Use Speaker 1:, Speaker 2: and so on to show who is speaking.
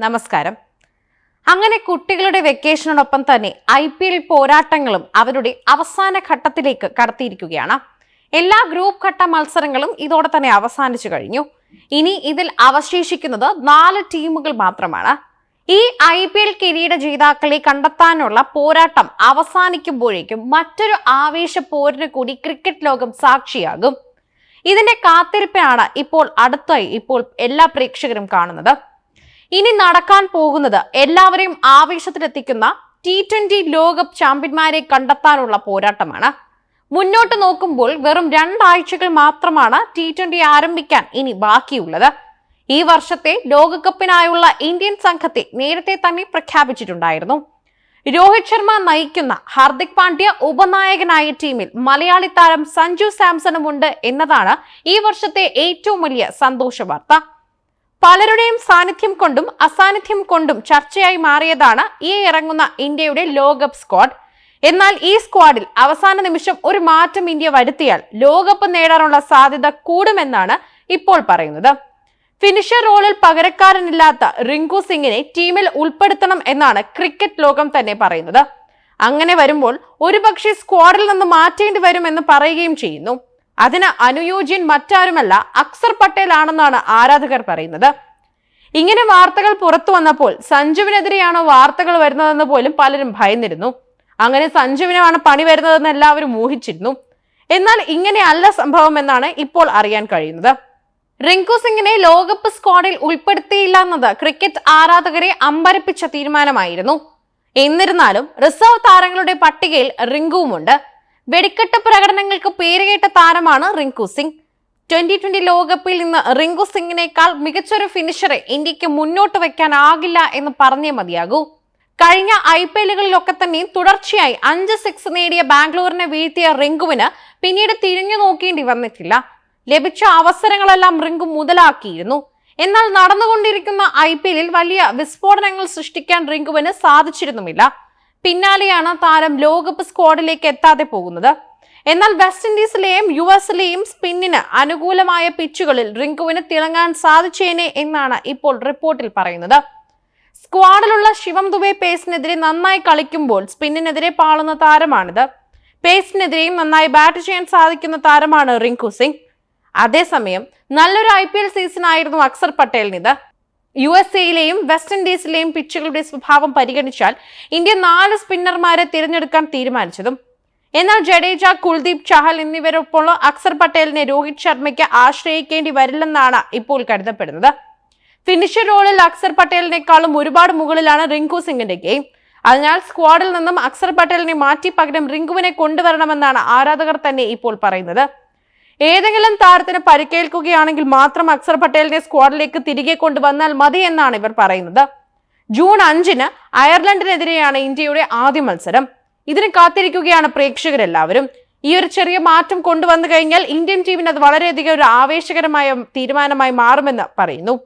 Speaker 1: നമസ്കാരം. അങ്ങനെ കുട്ടികളുടെ വെക്കേഷനോടൊപ്പം തന്നെ IPL പോരാട്ടങ്ങളും അവരുടെ അവസാന ഘട്ടത്തിലേക്ക് കടത്തിയിരിക്കുകയാണ്. എല്ലാ ഗ്രൂപ്പ് ഘട്ട മത്സരങ്ങളും ഇതോടെ തന്നെ അവസാനിച്ചു കഴിഞ്ഞു. ഇനി ഇതിൽ അവശേഷിക്കുന്നത് 4 ടീമുകൾ മാത്രമാണ്. ഈ IPL കിരീട ജേതാക്കളെ കണ്ടെത്താനുള്ള പോരാട്ടം അവസാനിക്കുമ്പോഴേക്കും മറ്റൊരു ആവേശ പോരിന് കൂടി ക്രിക്കറ്റ് ലോകം സാക്ഷിയാകും. ഇതിന്റെ കാത്തിരിപ്പാണ് അടുത്തായി എല്ലാ പ്രേക്ഷകരും കാണുന്നത്. ഇനി നടക്കാൻ പോകുന്നത് എല്ലാവരെയും ആവേശത്തിലെത്തിക്കുന്ന T20 ലോകകപ്പ് ചാമ്പ്യന്മാരെ കണ്ടെത്താനുള്ള പോരാട്ടമാണ്. മുന്നോട്ട് നോക്കുമ്പോൾ വെറും 2 ആഴ്ചകൾ മാത്രമാണ് T20 ആരംഭിക്കാൻ ഇനി ബാക്കിയുള്ളത്. ഈ വർഷത്തെ ലോകകപ്പിനായുള്ള ഇന്ത്യൻ സംഘത്തെ നേരത്തെ തന്നെ പ്രഖ്യാപിച്ചിട്ടുണ്ടായിരുന്നു. രോഹിത് ശർമ്മ നയിക്കുന്ന ഹാർദിക് പാണ്ഡ്യ ഉപനായകനായ ടീമിൽ മലയാളി താരം സഞ്ജു സാംസണുമുണ്ട് എന്നതാണ് ഈ വർഷത്തെ ഏറ്റവും വലിയ സന്തോഷ വാർത്ത. പലരുടെയും സാന്നിധ്യം കൊണ്ടും അസാന്നിധ്യം കൊണ്ടും ചർച്ചയായി മാറിയതാണ് ഈ ഇറങ്ങുന്ന ഇന്ത്യയുടെ ലോകകപ്പ് സ്ക്വാഡ്. എന്നാൽ ഈ സ്ക്വാഡിൽ അവസാന നിമിഷം ഒരു മാറ്റം ഇന്ത്യ വരുത്തിയാൽ ലോകകപ്പ് നേടാനുള്ള സാധ്യത കൂടുമെന്നാണ് ഇപ്പോൾ പറയുന്നത്. ഫിനിഷർ റോളിൽ പകരക്കാരനില്ലാത്ത റിങ്കു സിംഗിനെ ടീമിൽ ഉൾപ്പെടുത്തണം എന്നാണ് ക്രിക്കറ്റ് ലോകം തന്നെ പറയുന്നത്. അങ്ങനെ വരുമ്പോൾ ഒരുപക്ഷെ സ്ക്വാഡിൽ നിന്ന് മാറ്റേണ്ടി വരുമെന്ന് പറയുകയും ചെയ്യുന്നു. അതിന് അനുയോജ്യൻ മറ്റാരുമല്ല അക്സർ പട്ടേൽ ആണെന്നാണ് ആരാധകർ പറയുന്നത്. ഇങ്ങനെ വാർത്തകൾ പുറത്തു വന്നപ്പോൾ സഞ്ജുവിനെതിരെയാണോ വാർത്തകൾ വരുന്നതെന്ന് പോലും പലരും ഭയന്നിരുന്നു. അങ്ങനെ സഞ്ജുവിനാണ് പണി വരുന്നതെന്ന് എല്ലാവരും ഊഹിച്ചിരുന്നു. എന്നാൽ ഇങ്ങനെയല്ല സംഭവം എന്നാണ് ഇപ്പോൾ അറിയാൻ കഴിയുന്നത്. റിങ്കു സിംഗിനെ ലോകകപ്പ് സ്ക്വാഡിൽ ഉൾപ്പെടുത്തിയില്ല എന്നത് ക്രിക്കറ്റ് ആരാധകരെ അമ്പരപ്പിച്ച തീരുമാനമായിരുന്നു. എന്നിരുന്നാലും റിസർവ് താരങ്ങളുടെ പട്ടികയിൽ റിങ്കുവുമുണ്ട്. വെടിക്കെട്ട് പ്രകടനങ്ങൾക്ക് പേരുകേട്ട താരമാണ് റിങ്കു സിംഗ്. 2020 ലോകകപ്പിൽ നിന്ന് റിങ്കു സിംഗിനേക്കാൾ മികച്ചൊരു ഫിനിഷറെ ഇന്ത്യക്ക് മുന്നോട്ട് വെക്കാനാകില്ല എന്ന് പറഞ്ഞേ മതിയാകൂ. കഴിഞ്ഞ IPLകളിലൊക്കെ തന്നെ തുടർച്ചയായി 5 6 നേടിയ ബാംഗ്ലൂരിനെ വീഴ്ത്തിയ റിങ്കുവിന് പിന്നീട് തിരിഞ്ഞു നോക്കേണ്ടി വന്നിട്ടില്ല. ലഭിച്ച അവസരങ്ങളെല്ലാം റിങ്കു മുതലാക്കിയിരുന്നു. എന്നാൽ നടന്നുകൊണ്ടിരിക്കുന്ന IPLൽ വലിയ വിസ്ഫോടനങ്ങൾ സൃഷ്ടിക്കാൻ റിങ്കുവിന് സാധിച്ചിരുന്നുമില്ല. പിന്നാലെയാണ് താരം ലോകകപ്പ് സ്ക്വാഡിലേക്ക് എത്താതെ പോകുന്നത്. എന്നാൽ വെസ്റ്റ് ഇൻഡീസിലെയും US-ലെയും സ്പിന്നിന് അനുകൂലമായ പിച്ചുകളിൽ റിങ്കുവിന് തിളങ്ങാൻ സാധിച്ചേനെ എന്നാണ് ഇപ്പോൾ റിപ്പോർട്ടിൽ പറയുന്നത്. സ്ക്വാഡിലുള്ള ശിവം ദുബെ പേസിനെതിരെ നന്നായി കളിക്കുമ്പോൾ സ്പിന്നിനെതിരെ പാളുന്ന താരമാണിത്. പേസിനെതിരെയും നന്നായി ബാറ്റ് ചെയ്യാൻ സാധിക്കുന്ന താരമാണ് റിങ്കു സിംഗ്. അതേസമയം നല്ലൊരു IPL സീസൺ ആയിരുന്നു അക്സർ പട്ടേലിനിത്. USA-ലെയും വെസ്റ്റ് ഇൻഡീസിലെയും പിച്ചുകളുടെ സ്വഭാവം പരിഗണിച്ചാൽ ഇന്ത്യ 4 സ്പിന്നർമാരെ തിരഞ്ഞെടുക്കാൻ തീരുമാനിച്ചതും. എന്നാൽ ജഡേജ, കുൽദീപ്, ചഹൽ എന്നിവരൊപ്പം അക്സർ പട്ടേലിനെ രോഹിത് ശർമ്മയ്ക്ക് ആശ്രയിക്കേണ്ടി വരില്ലെന്നാണ് ഇപ്പോൾ കരുതപ്പെടുന്നത്. ഫിനിഷർ റോളിൽ അക്സർ പട്ടേലിനേക്കാളും ഒരുപാട് മുകളിലാണ് റിങ്കു സിംഗിന്റെ ഗെയിം. അതിനാൽ സ്ക്വാഡിൽ നിന്നും അക്സർ പട്ടേലിനെ മാറ്റി പകരം റിങ്കുവിനെ കൊണ്ടുവരണമെന്നാണ് ആരാധകർ തന്നെ ഇപ്പോൾ പറയുന്നത്. ഏതെങ്കിലും താരത്തിന് പരിക്കേൽക്കുകയാണെങ്കിൽ മാത്രം അക്സർ പട്ടേലിനെ സ്ക്വാഡിലേക്ക് തിരികെ കൊണ്ടുവന്നാൽ മതി എന്നാണ് ഇവർ പറയുന്നത്. ജൂൺ 5-ന് അയർലൻഡിനെതിരെയാണ് ഇന്ത്യയുടെ ആദ്യ മത്സരം. ഇതിന് കാത്തിരിക്കുകയാണ് പ്രേക്ഷകരെല്ലാവരും. ഈ ഒരു ചെറിയ മാറ്റം കൊണ്ടുവന്നു കഴിഞ്ഞാൽ ഇന്ത്യൻ ടീമിന് അത് വളരെയധികം ഒരു ആവേശകരമായ തീരുമാനമായി മാറുമെന്ന് പറയുന്നു.